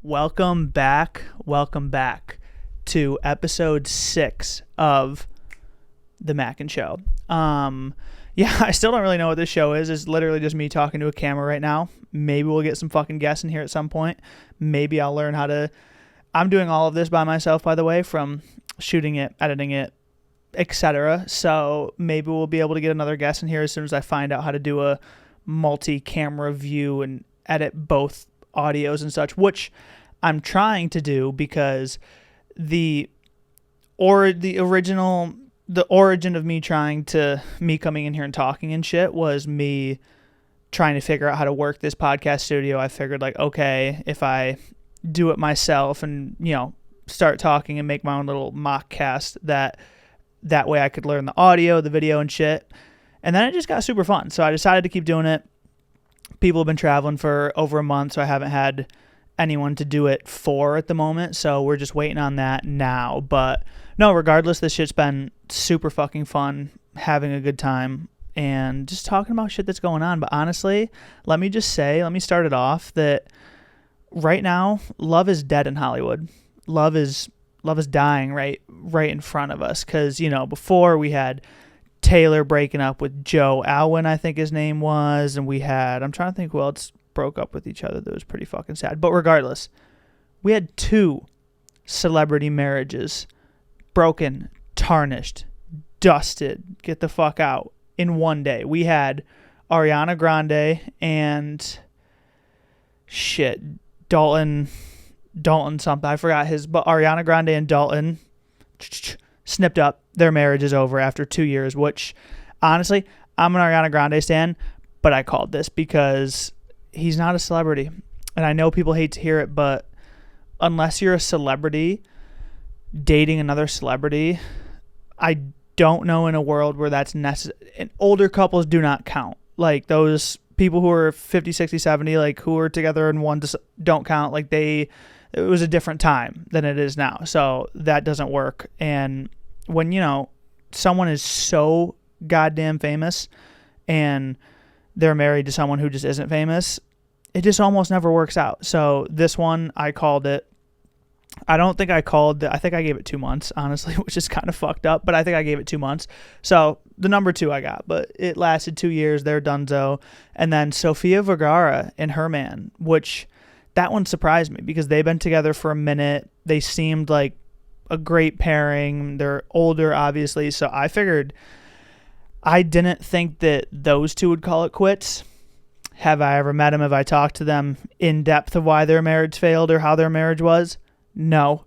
Welcome back to episode 6 of the Mackin Show. I still don't really know what this show is. It's literally just me talking to a camera right now. Maybe we'll get some fucking guests in here at some point. Maybe I'll learn how to... I'm doing all of this by myself, by the way, from shooting it, editing it, etc. So maybe we'll be able to get another guest in here as soon as I find out how to do a multi-camera view and edit both audios and such, which I'm trying to do because the origin of me coming in here and talking and shit was me trying to figure out how to work this podcast studio. I figured okay, if I do it myself and, start talking and make my own little mock cast, that way I could learn the audio, the video and shit. And then it just got super fun. So I decided to keep doing it. People have been traveling for over a month, so I haven't had anyone to do it for at the moment. So we're just waiting on that now. But no, regardless, this shit's been super fucking fun, having a good time, and just talking about shit that's going on. But honestly, let me start it off that right now, love is dead in Hollywood. Love is dying right in front of us. Because, before we had Taylor breaking up with Joe Alwyn, I think his name was, and I'm trying to think who else broke up with each other. That was pretty fucking sad. But regardless, we had 2 celebrity marriages broken, tarnished, dusted, get the fuck out in one day. We had Ariana Grande and Dalton something. I forgot but Ariana Grande and Dalton snipped up. Their marriage is over after 2 years, which honestly, I'm an Ariana Grande stan, but I called this because he's not a celebrity. And I know people hate to hear it, but unless you're a celebrity dating another celebrity, I don't know in a world where that's necessary. And older couples do not count. Like those people who are 50, 60, 70, who are together and one don't count. It was a different time than it is now. So that doesn't work. And when, someone is so goddamn famous and they're married to someone who just isn't famous, it just almost never works out. So this one, I called it. I think I gave it 2 months, honestly, which is kind of fucked up, but I think I gave it 2 months. So the number 2 I got, but it lasted 2 years. They're donezo. And then Sofia Vergara and her man, which that one surprised me because they've been together for a minute. They seemed like a great pairing. They're older, obviously. So I figured, I didn't think that those 2 would call it quits. Have I ever met them? Have I talked to them in depth of why their marriage failed or how their marriage was? No.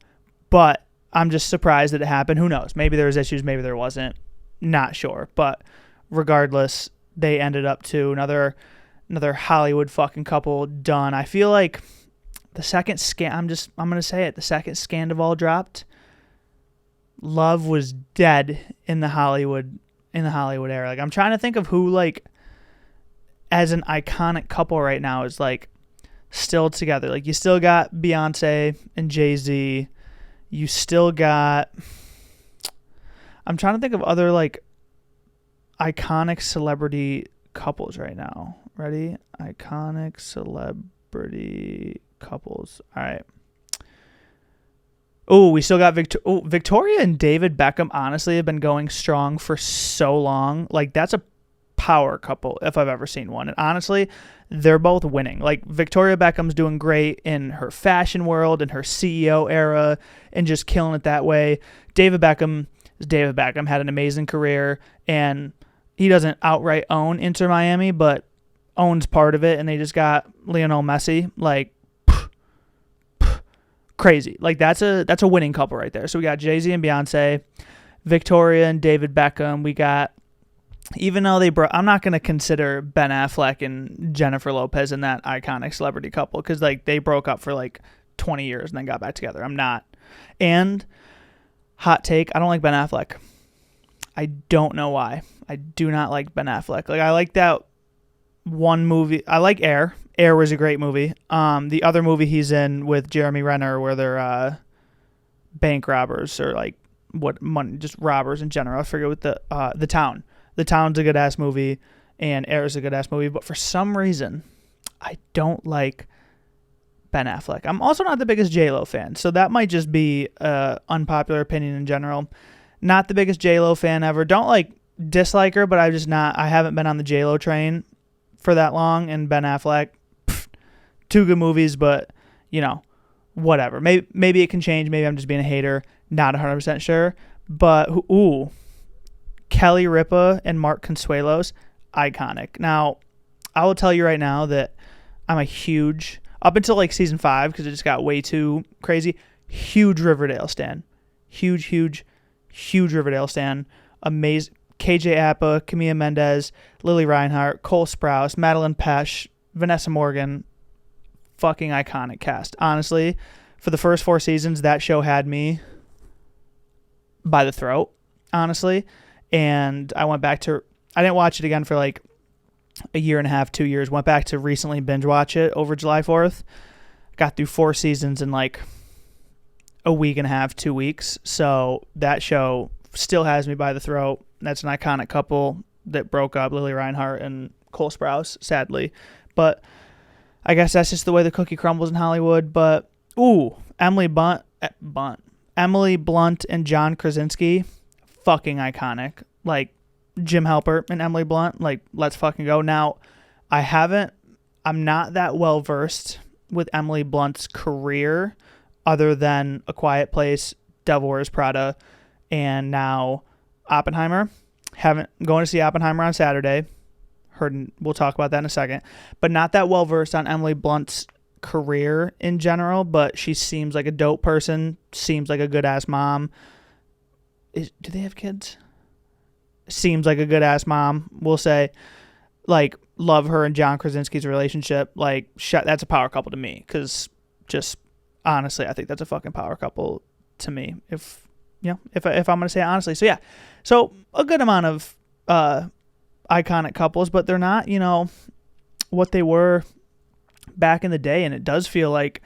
But I'm just surprised that it happened. Who knows? Maybe there was issues. Maybe there wasn't. Not sure. But regardless, they ended up to another Hollywood fucking couple done. I feel like the second I'm going to say it. The second Scandival dropped, love was dead in the Hollywood era. I'm trying to think of who as an iconic couple right now is still together. You still got Beyonce and Jay-Z. You still got, I'm trying to think of other iconic celebrity couples right now. Ready? Iconic celebrity couples. All right. Oh, we still got Victoria and David Beckham, honestly, have been going strong for so long. That's a power couple if I've ever seen one. And honestly, they're both winning. Victoria Beckham's doing great in her fashion world and her CEO era and just killing it that way. David Beckham had an amazing career, and he doesn't outright own Inter Miami, but owns part of it, and they just got Lionel Messi. Crazy. That's a winning couple right there. So we got Jay-Z and Beyonce, Victoria and David Beckham. We got, even though I'm not going to consider Ben Affleck and Jennifer Lopez in that iconic celebrity couple because they broke up for 20 years and then got back together. I'm not. And hot take, I don't like Ben Affleck. I don't know why. I do not like Ben Affleck. I like that one movie. I like Air. Air was a great movie. The other movie he's in with Jeremy Renner where they're bank robbers or just robbers in general. I forget what The Town. The Town's a good ass movie and Air is a good ass movie, but for some reason I don't like Ben Affleck. I'm also not the biggest J-Lo fan, so that might just be unpopular opinion in general. Not the biggest J-Lo fan ever. Don't like dislike her, but I haven't been on the J-Lo train for that long. And Ben Affleck, two good movies, but whatever. Maybe it can change. Maybe I'm just being a hater. Not 100% sure. But Kelly Ripa and Mark Consuelos, iconic. Now, I will tell you right now that I'm a huge, up until like season 5, because it just got way too crazy, huge Riverdale stan. Huge Riverdale stan. Amazing. KJ Apa, Camila Mendez, Lily Reinhart, Cole Sprouse, Madeline Pesh, Vanessa Morgan. Fucking iconic cast. Honestly, for the first 4 seasons, that show had me by the throat, honestly. And I didn't watch it again for like a year and a half, 2 years. Went back to recently binge watch it over July 4th. Got through 4 seasons in like a week and a half, 2 weeks. So that show still has me by the throat. That's an iconic couple that broke up, Lily Reinhart and Cole Sprouse, sadly. But I guess that's just the way the cookie crumbles in Hollywood. But, Emily Blunt and John Krasinski, fucking iconic. Like, Jim Halpert and Emily Blunt, like, let's fucking go. Now, I'm not that well versed with Emily Blunt's career other than A Quiet Place, Devil Wears Prada, and now Oppenheimer. Going to see Oppenheimer on Saturday. We'll talk about that in a second. But not that well versed on Emily Blunt's career in general, but she seems like a dope person, seems like a good ass mom. Do they have kids? Seems like a good ass mom, we'll say. Like, love her and John Krasinski's relationship. Like, that's a power couple to me, because just honestly, I think that's a fucking power couple to me. If I'm gonna say it honestly. So yeah, so a good amount of iconic couples, but they're not what they were back in the day, and it does feel like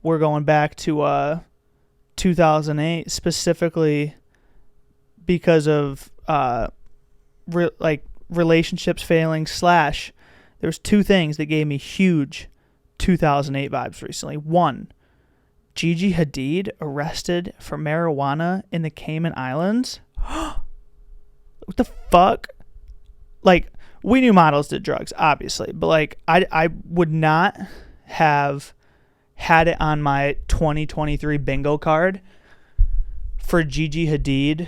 we're going back to 2008 specifically because of relationships failing / there's 2 things that gave me huge 2008 vibes recently. 1, GiGi Hadid arrested for marijuana in the Cayman Islands. What the fuck? Like, we knew models did drugs, obviously, but like, I would not have had it on my 2023 bingo card for GiGi Hadid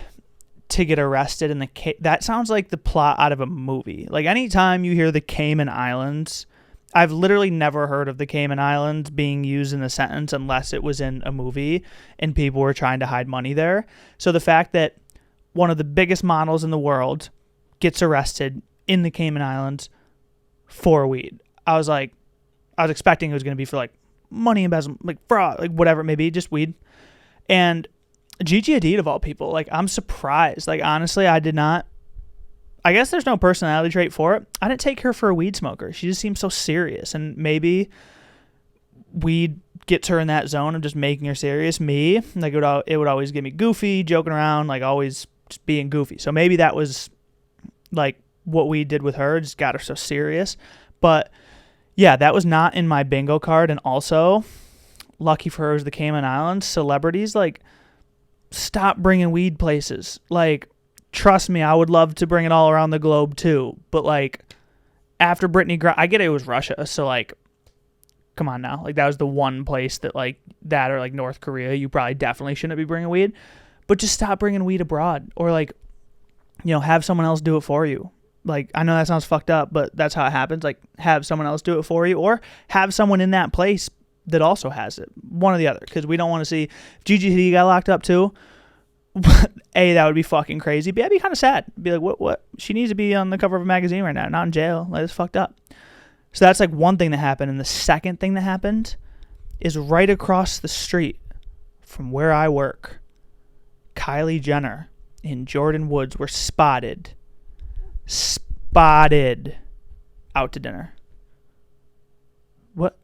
to get arrested in that sounds like the plot out of a movie. Like, anytime you hear the Cayman Islands, I've literally never heard of the Cayman Islands being used in a sentence unless it was in a movie and people were trying to hide money there. So the fact that one of the biggest models in the world gets arrested in the Cayman Islands for weed. I was expecting it was going to be for like money embezzlement, like fraud, like whatever it may be, just weed. And GiGi Hadid, of all people, like, I'm surprised. Like, honestly, I guess there's no personality trait for it. I didn't take her for a weed smoker. She just seems so serious, and maybe weed gets her in that zone of just making her serious. Me, like, it would always get me goofy, joking around, like, always just being goofy. So maybe that was like what we did with her, just got her so serious. But yeah, that was not in my bingo card. And also, lucky for her, was the Cayman Islands. Celebrities, like, stop bringing weed places. Like, trust me, I would love to bring it all around the globe too. But like, after I get it was Russia, so like, come on now. Like, that was the one place that, like, that or like North Korea, you probably definitely shouldn't be bringing weed. But just stop bringing weed abroad, or like, have someone else do it for you. Like, I know that sounds fucked up, but that's how it happens. Like, have someone else do it for you, or have someone in that place that also has it. One or the other, because we don't want to see if GiGi Hadid got locked up too. A, that would be fucking crazy. B, I'd be kind of sad. Be like, what? She needs to be on the cover of a magazine right now, not in jail. Like, it's fucked up. So that's like one thing that happened. And the second thing that happened is right across the street from where I work. Kylie Jenner and Jordan Woods were spotted out to dinner. What?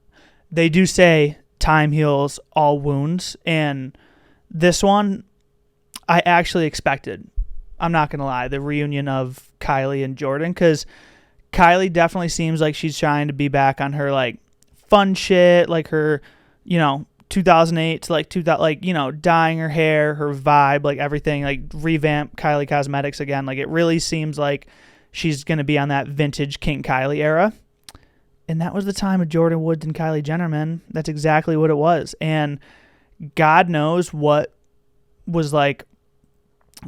They do say time heals all wounds, and this one I actually expected. I'm not going to lie, the reunion of Kylie and Jordan, because Kylie definitely seems like she's trying to be back on her, like, fun shit, like her 2008 to like 2000, like, dyeing her hair, her vibe, like everything, like revamp Kylie Cosmetics again. Like it really seems like she's going to be on that vintage King Kylie era. And that was the time of Jordan Woods and Kylie Jenner, man. That's exactly what it was. And God knows what was like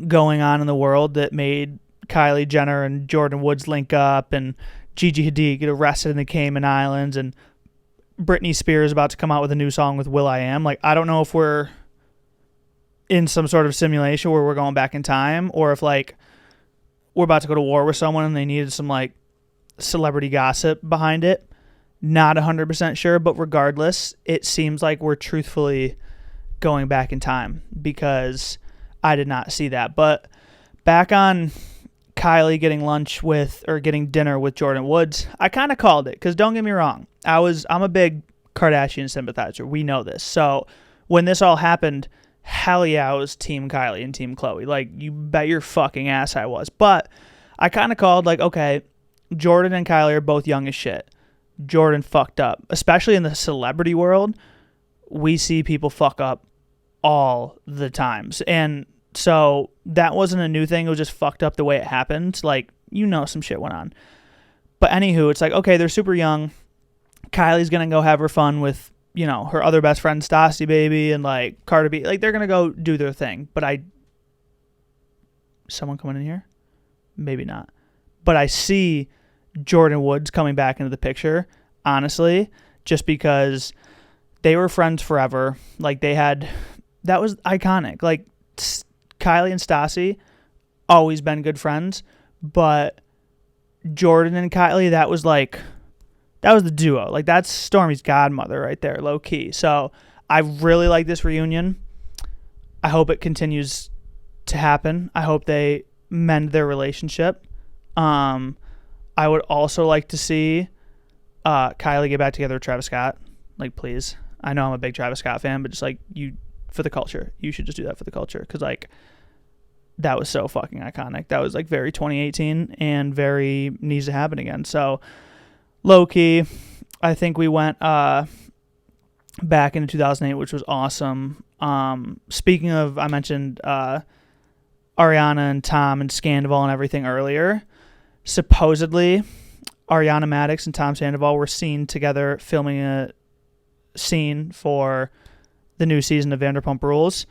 going on in the world that made Kylie Jenner and Jordan Woods link up, and GiGi Hadid get arrested in the Cayman Islands, and Britney Spears about to come out with a new song with will.i.am. Like, I don't know if we're in some sort of simulation where we're going back in time, or if like we're about to go to war with someone and they needed some like celebrity gossip behind it. Not 100% sure, but regardless, it seems like we're truthfully going back in time, because I did not see that. But back on Kylie getting getting dinner with Jordan Woods, I kind of called it, because don't get me wrong, I'm a big Kardashian sympathizer. We know this. So when this all happened, hell yeah, I was Team Kylie and Team Khloe. Like, you bet your fucking ass I was. But I kind of called, like, okay, Jordan and Kylie are both young as shit. Jordan fucked up. Especially in the celebrity world, we see people fuck up all the times. And so that wasn't a new thing. It was just fucked up the way it happened. Like, some shit went on. But anywho, it's like, okay, they're super young. Kylie's going to go have her fun with, her other best friend, Stassi Baby, and like Cardi B. Like, they're going to go do their thing. But someone coming in here? Maybe not. But I see Jordan Woods coming back into the picture, honestly, just because they were friends forever. Like, that was iconic. Like, Kylie and Stassi, always been good friends, but Jordan and Kylie, that was the duo. Like, that's Stormi's godmother right there, low key. So I really like this reunion. I hope it continues to happen. I hope they mend their relationship. I would also like to see Kylie get back together with Travis Scott. Like, please. I know I'm a big Travis Scott fan, but just like, for the culture, you should just do that for the culture, because like, that was so fucking iconic. That was like very 2018 and very needs to happen again. So low key, I think we went back into 2008, which was awesome. Speaking of, I mentioned Ariana and Tom and Scandival and everything earlier. Supposedly, Ariana Madix and Tom Sandoval were seen together filming a scene for the new season of Vanderpump Rules,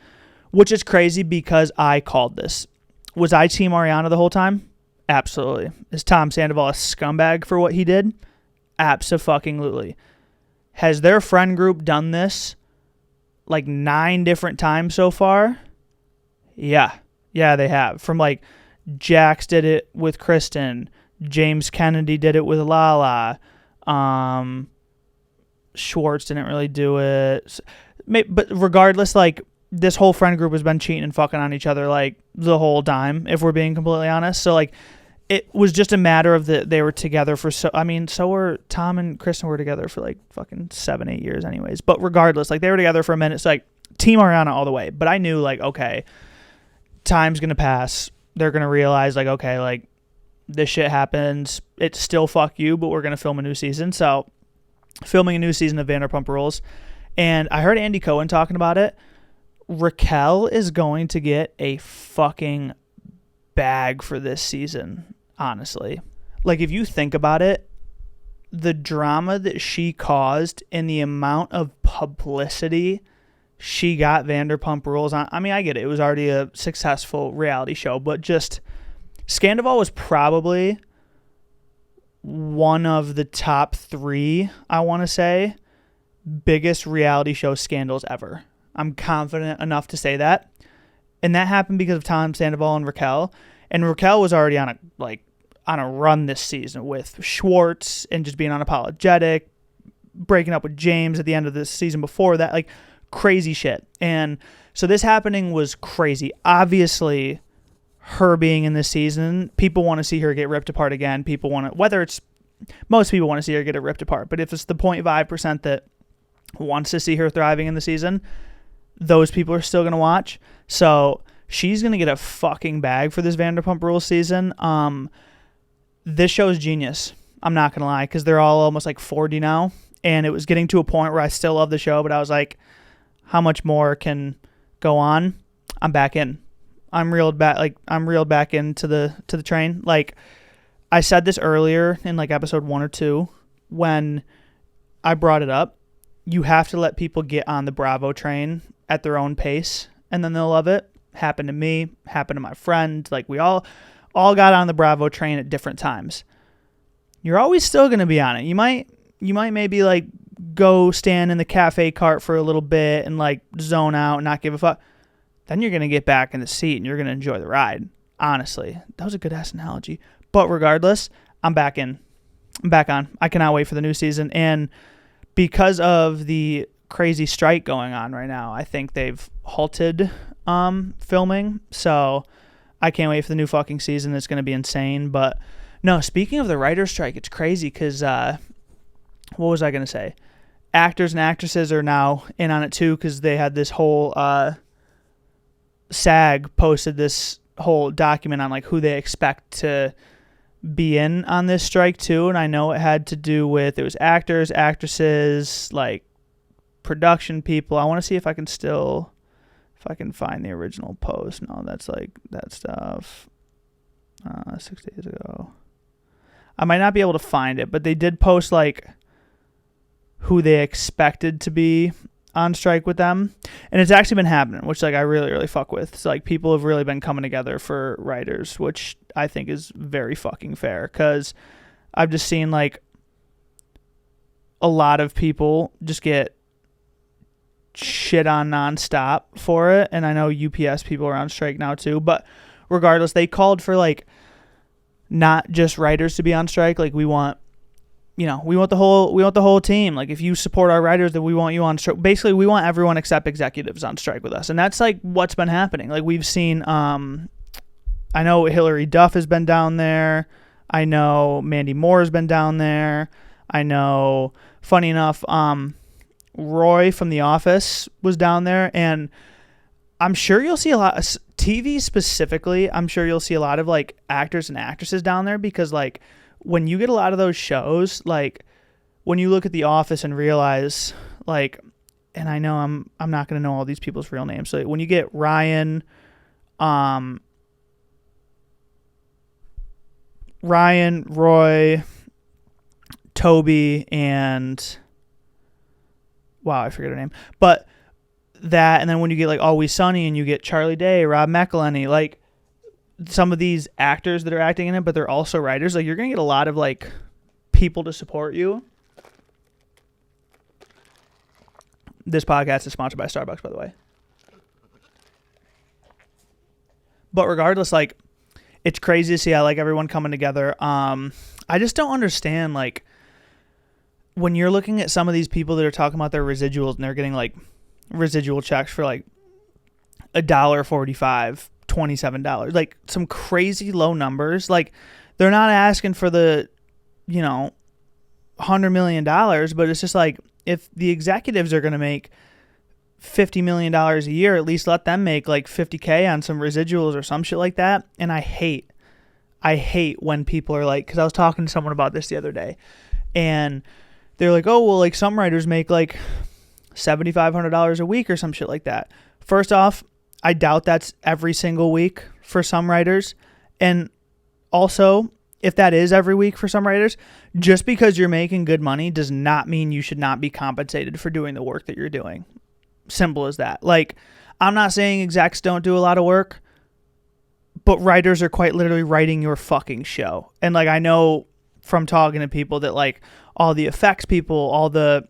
which is crazy because I called this. Was I Team Ariana the whole time? Absolutely. Is Tom Sandoval a scumbag for what he did? Abso-fucking-lutely. Has their friend group done this like 9 different times so far? Yeah, they have. From like, Jax did it with Kristen. James Kennedy did it with Lala. Schwartz didn't really do it. But regardless, like, this whole friend group has been cheating and fucking on each other like the whole time, if we're being completely honest. So like, it was just a matter of they were together for so were Tom and Kristen were together for like fucking 7-8 years anyways. But regardless, like, they were together for a minute. It's like Team Ariana all the way. But I knew, like, okay, time's gonna pass. They're gonna realize, like, okay, like, this shit happens. It's still fuck you, but we're gonna film a new season. So filming a new season of Vanderpump Rules. And I heard Andy Cohen talking about it. Raquel is going to get a fucking bag for this season, honestly. Like, if you think about it, the drama that she caused and the amount of publicity she got Vanderpump Rules on. I mean, I get it. It was already a successful reality show, but just Scandival was probably one of the top 3, I want to say, biggest reality show scandals ever. I'm confident enough to say that. And that happened because of Tom Sandoval and Raquel. And Raquel was already on a run this season with Schwartz and just being unapologetic, breaking up with James at the end of the season before that, like, crazy shit. And so this happening was crazy. Obviously, her being in this season, people want to see her get ripped apart again. Most people want to see her get it ripped apart. But if it's the 0.5% that wants to see her thriving in the season, those people are still going to watch. So she's going to get a fucking bag for this Vanderpump Rules season. This show is genius. I'm not going to lie, because they're all almost like 40 now. and it was getting to a point where I still love the show, but I was like, how much more can go on? I'm back in. I'm reeled back into the train. Like, I said this earlier in like episode 1 or 2 when I brought it up. You have to let people get on the Bravo train at their own pace, and then they'll love it. Happened to me, happened to my friend. Like, we all got on the Bravo train at different times. You're always still going to be on it. You might maybe like go stand in the cafe cart for a little bit and like zone out and not give a fuck. Then you're going to get back in the seat and you're going to enjoy the ride. Honestly, that was a good ass analogy. But regardless, I'm back in. I'm back on. I cannot wait for the new season. And because of the crazy strike going on right now, I think they've halted filming. So I can't wait for the new fucking season. It's going to be insane. But no, speaking of the writer's strike, it's crazy because what was I going to say? Actors and actresses are now in on it too because they had this whole SAG posted this whole document on like who they expect to be in on this strike too, and I know it had to do with, it was actors, actresses, like production people. I want to see if I can find the original post. No, that's like that stuff 6 days ago. I might not be able to find it, but they did post like who they expected to be on strike with them, and it's actually been happening, which like I really, really fuck with. So like people have really been coming together for writers, which I think is very fucking fair, because I've just seen like a lot of people just get shit on nonstop for it, and I know UPS people are on strike now too, but regardless, they called for like not just writers to be on strike. Like we want the whole team. Like if you support our writers, then we want you on strike. Basically, we want everyone except executives on strike with us. And that's like what's been happening. Like we've seen, I know Hillary Duff has been down there. I know Mandy Moore has been down there. I know, funny enough, Roy from The Office was down there. And I'm sure you'll see a lot of TV specifically. I'm sure you'll see a lot of like actors and actresses down there, because like, when you get a lot of those shows, like when you look at The Office and realize like, and I know I'm not going to know all these people's real names. So when you get Ryan, Roy, Toby, and wow, I forget her name, but that, and then when you get like Always Sunny and you get Charlie Day, Rob McElhenney, like some of these actors that are acting in it, but they're also writers, like you're going to get a lot of like people to support you. This podcast is sponsored by Starbucks, by the way. But regardless, like it's crazy to see how like everyone coming together. I just don't understand, like when you're looking at some of these people that are talking about their residuals and they're getting like residual checks for like $1.45, $27, like some crazy low numbers. Like they're not asking for the, $100 million, but it's just like, if the executives are going to make $50 million a year, at least let them make like $50K on some residuals or some shit like that. And I hate when people are like, because I was talking to someone about this the other day, and they're like, oh, well, like some writers make like $7,500 a week or some shit like that. First off, I doubt that's every single week for some writers. And also, if that is every week for some writers, just because you're making good money does not mean you should not be compensated for doing the work that you're doing. Simple as that. Like, I'm not saying execs don't do a lot of work, but writers are quite literally writing your fucking show. And like, I know from talking to people that like all the effects people, all the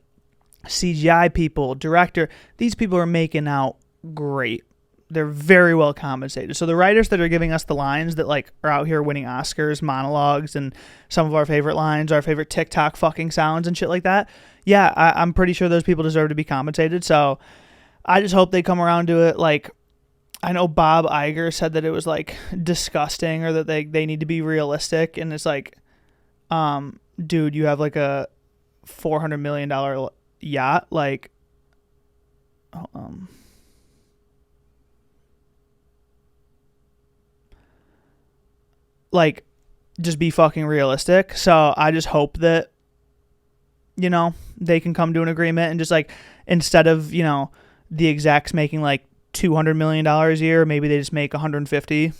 CGI people, director, these people are making out great. They're very well compensated. So the writers that are giving us the lines that like are out here winning Oscars, monologues, and some of our favorite lines, our favorite TikTok fucking sounds and shit like that. Yeah, I'm pretty sure those people deserve to be compensated. So I just hope they come around to it. Like, I know Bob Iger said that it was like disgusting, or that they need to be realistic. And it's like, dude, you have like a $400 million yacht. Like, like, just be fucking realistic. So I just hope that you know, they can come to an agreement and just like, instead of, you know, the execs making like $200 million a year, maybe they just make 150.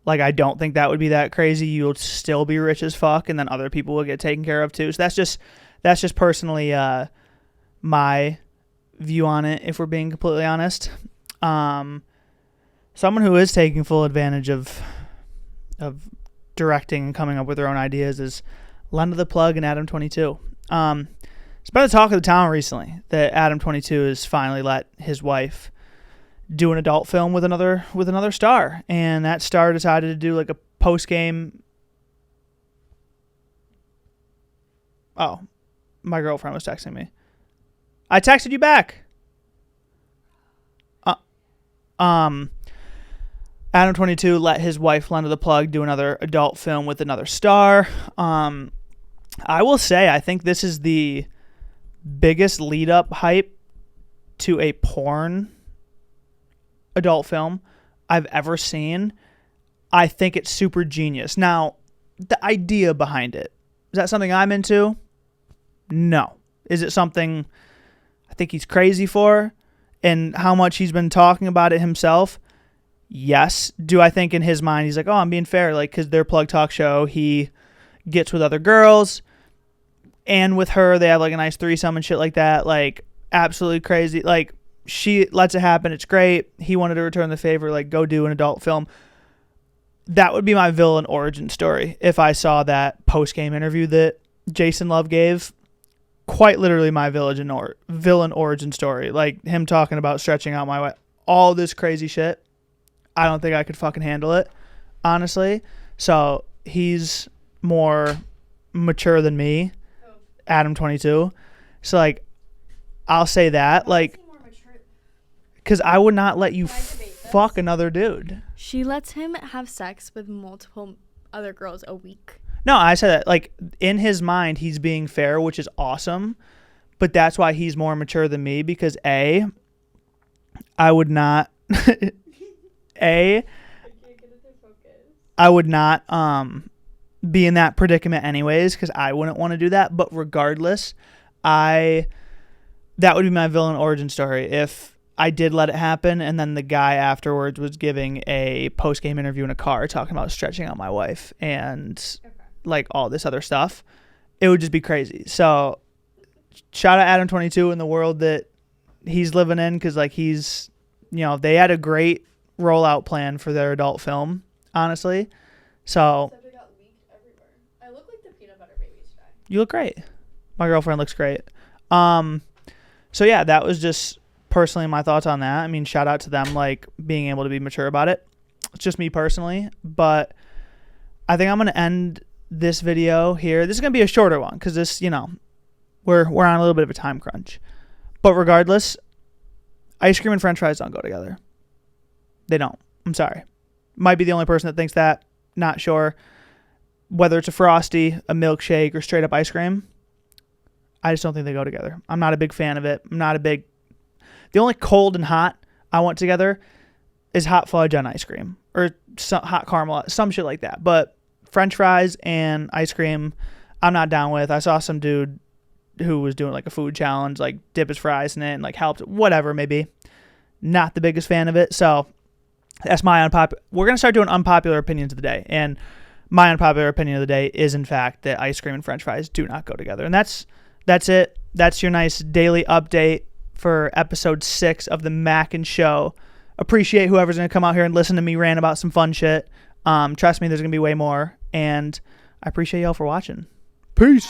Like, I don't think that would be that crazy. You'll still be rich as fuck, and then other people will get taken care of too. So that's just personally my view on it, if we're being completely honest. Someone who is taking full advantage of directing and coming up with their own ideas is Lena The Plug and Adam22. It's been the talk of the town recently that Adam22 has finally let his wife do an adult film with another star, and that star decided to do like a post-game. Oh, my girlfriend was texting me. I texted you back. Adam22 let his wife Lena The Plug do another adult film with another star. I will say, I think this is the biggest lead up hype to a porn adult film I've ever seen. I think it's super genius. Now, the idea behind it, is that something I'm into? No. Is it something I think he's crazy for? And how much he's been talking about it himself? Yes. Do I think in his mind he's like, oh, I'm being fair, like, because their Plug Talk show, he gets with other girls, and with her they have like a nice threesome and shit like that, like absolutely crazy. Like, she lets it happen, it's great. He wanted to return the favor, like, go do an adult film. That would be my villain origin story if I saw that post-game interview that Jason Love gave. Quite literally my villain origin story, like him talking about stretching out my way, all this crazy shit. I don't think I could fucking handle it, honestly. So he's more mature than me, Adam22. So, like, I'll say that, like, because I would not let you fuck another dude. She lets him have sex with multiple other girls a week. No, I said that, like, in his mind, he's being fair, which is awesome. But that's why he's more mature than me, because I would not, I would not be in that predicament anyways, because I wouldn't want to do that. But regardless, that would be my villain origin story if I did let it happen, and then the guy afterwards was giving a post-game interview in a car talking about stretching out my wife and like all this other stuff. It would just be crazy. So shout out Adam22 in the world that he's living in, because like he's, you know, they had a great rollout plan for their adult film, honestly. So Except it got leaked everywhere. I look like the peanut butter baby today. You look great. My girlfriend looks great. So yeah, that was just personally my thoughts on that. I mean, shout out to them, like, being able to be mature about it. It's just me personally, but I think I'm going to end this video here. This is going to be a shorter one because this, you know, we're on a little bit of a time crunch. But regardless, ice cream and french fries don't go together. They don't. I'm sorry. Might be the only person that thinks that. Not sure. Whether it's a Frosty, a milkshake, or straight up ice cream, I just don't think they go together. I'm not a big fan of it. The only cold and hot I want together is hot fudge on ice cream, or some hot caramel, some shit like that. But french fries and ice cream, I'm not down with. I saw some dude who was doing like a food challenge, like dip his fries in it and like helped, whatever, maybe. Not the biggest fan of it. So that's my we're going to start doing unpopular opinions of the day. And my unpopular opinion of the day is, in fact, that ice cream and french fries do not go together. And that's it. That's your nice daily update for episode 6 of the Mackin Show. Appreciate whoever's going to come out here and listen to me rant about some fun shit. Trust me, there's going to be way more. And I appreciate y'all for watching. Peace.